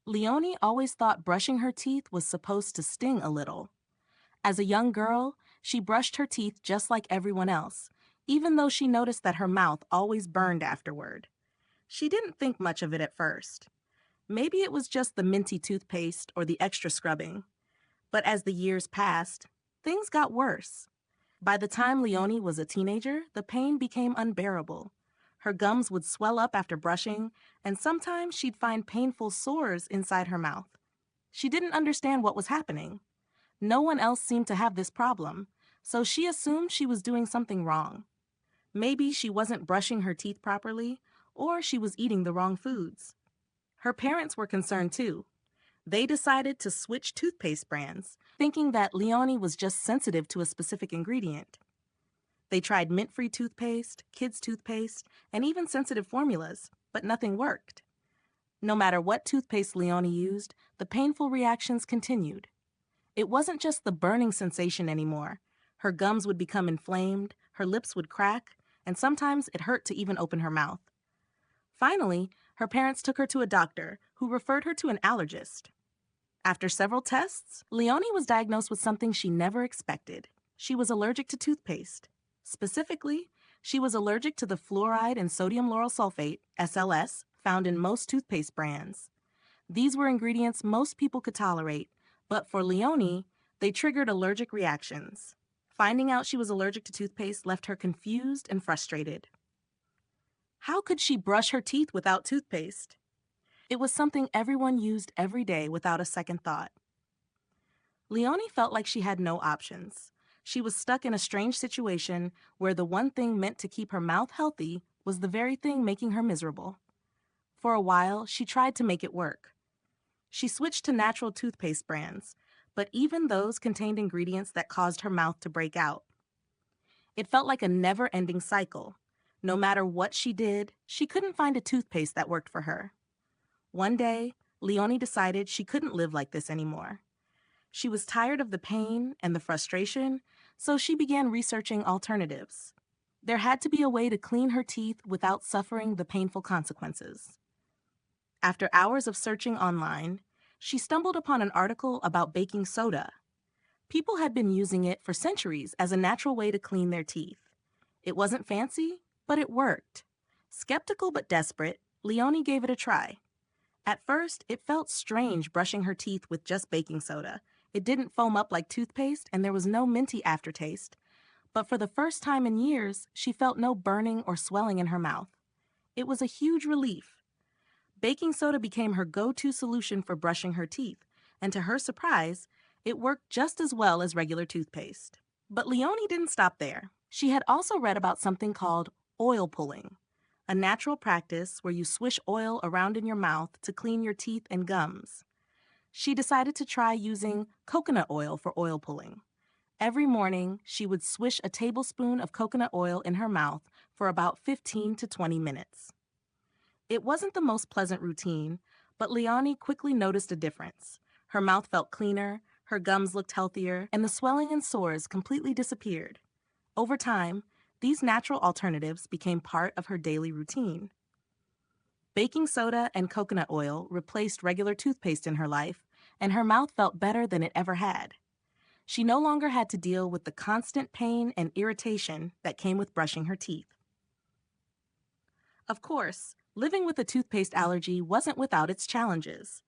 Leonie always thought brushing her teeth was supposed to sting a little. As a young girl, she brushed her teeth just like everyone else, even though she noticed that her mouth always burned afterward. She didn't think much of it at first. Maybe it was just the minty toothpaste or the extra scrubbing. But as the years passed, things got worse. By the time Leonie was a teenager, the pain became unbearable. Her gums would swell up after brushing, and sometimes she'd find painful sores inside her mouth. She didn't understand what was happening. No one else seemed to have this problem, so she assumed she was doing something wrong. Maybe she wasn't brushing her teeth properly, or she was eating the wrong foods. Her parents were concerned too. They decided to switch toothpaste brands, thinking that Leonie was just sensitive to a specific ingredient. They tried mint-free toothpaste, kids' toothpaste, and even sensitive formulas, but nothing worked. No matter what toothpaste Leonie used, the painful reactions continued. It wasn't just the burning sensation anymore. Her gums would become inflamed, her lips would crack, and sometimes it hurt to even open her mouth. Finally, her parents took her to a doctor who referred her to an allergist. After several tests, Leonie was diagnosed with something she never expected. She was allergic to toothpaste. Specifically, she was allergic to the fluoride and sodium lauryl sulfate, SLS, found in most toothpaste brands. These were ingredients most people could tolerate, but for Leonie, they triggered allergic reactions. Finding out she was allergic to toothpaste left her confused and frustrated. How could she brush her teeth without toothpaste? It was something everyone used every day without a second thought. Leonie felt like she had no options. She was stuck in a strange situation where the one thing meant to keep her mouth healthy was the very thing making her miserable. For a while, she tried to make it work. She switched to natural toothpaste brands, but even those contained ingredients that caused her mouth to break out. It felt like a never-ending cycle. No matter what she did, she couldn't find a toothpaste that worked for her. One day, Leonie decided she couldn't live like this anymore. She was tired of the pain and the frustration, so she began researching alternatives. There had to be a way to clean her teeth without suffering the painful consequences. After hours of searching online, she stumbled upon an article about baking soda. People had been using it for centuries as a natural way to clean their teeth. It wasn't fancy, but it worked. Skeptical but desperate, Leonie gave it a try. At first, it felt strange brushing her teeth with just baking soda. It didn't foam up like toothpaste, and there was no minty aftertaste. But for the first time in years, she felt no burning or swelling in her mouth. It was a huge relief. Baking soda became her go-to solution for brushing her teeth, and to her surprise, it worked just as well as regular toothpaste. But Leonie didn't stop there. She had also read about something called oil pulling, a natural practice where you swish oil around in your mouth to clean your teeth and gums. She decided to try using coconut oil for oil pulling. Every morning, she would swish a tablespoon of coconut oil in her mouth for about 15 to 20 minutes. It wasn't the most pleasant routine, but Leonie quickly noticed a difference. Her mouth felt cleaner, her gums looked healthier, and the swelling and sores completely disappeared. Over time, these natural alternatives became part of her daily routine. Baking soda and coconut oil replaced regular toothpaste in her life, and her mouth felt better than it ever had. She no longer had to deal with the constant pain and irritation that came with brushing her teeth. Of course, living with a toothpaste allergy wasn't without its challenges.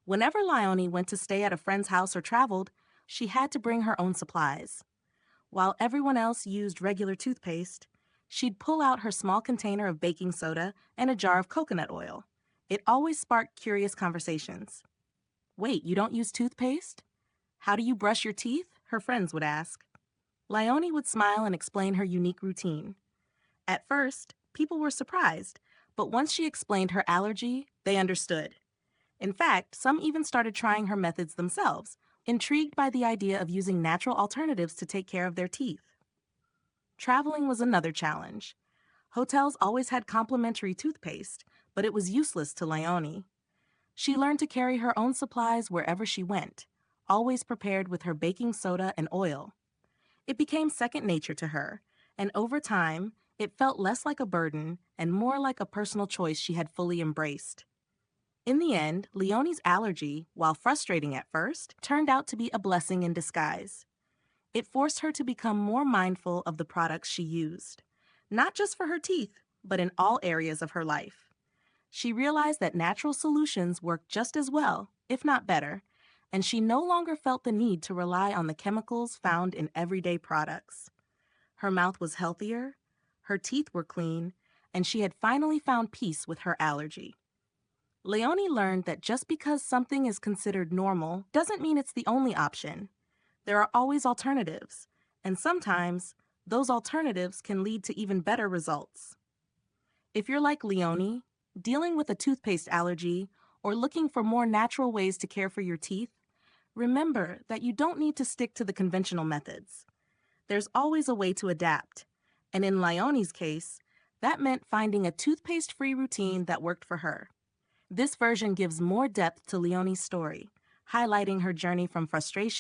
Whenever Leonie went to stay at a friend's house or traveled, she had to bring her own supplies. While everyone else used regular toothpaste, she'd pull out her small container of baking soda and a jar of coconut oil. It always sparked curious conversations. "Wait, you don't use toothpaste? How do you brush your teeth?" her friends would ask. Leonie would smile and explain her unique routine. At first, people were surprised, but once she explained her allergy, they understood. In fact, some even started trying her methods themselves, intrigued by the idea of using natural alternatives to take care of their teeth. Traveling was another challenge. Hotels always had complimentary toothpaste, but it was useless to Leonie. She learned to carry her own supplies wherever she went, always prepared with her baking soda and oil. It became second nature to her, and over time, it felt less like a burden and more like a personal choice she had fully embraced. In the end, Leonie's allergy, while frustrating at first, turned out to be a blessing in disguise. It forced her to become more mindful of the products she used, not just for her teeth, but in all areas of her life. She realized that natural solutions work just as well, if not better, and she no longer felt the need to rely on the chemicals found in everyday products. Her mouth was healthier, her teeth were clean, and she had finally found peace with her allergy. Leonie learned that just because something is considered normal doesn't mean it's the only option. There are always alternatives, and sometimes those alternatives can lead to even better results. If you're like Leonie, dealing with a toothpaste allergy, or looking for more natural ways to care for your teeth, remember that you don't need to stick to the conventional methods. There's always a way to adapt, and in Leonie's case, that meant finding a toothpaste-free routine that worked for her. This version gives more depth to Leonie's story, highlighting her journey from frustration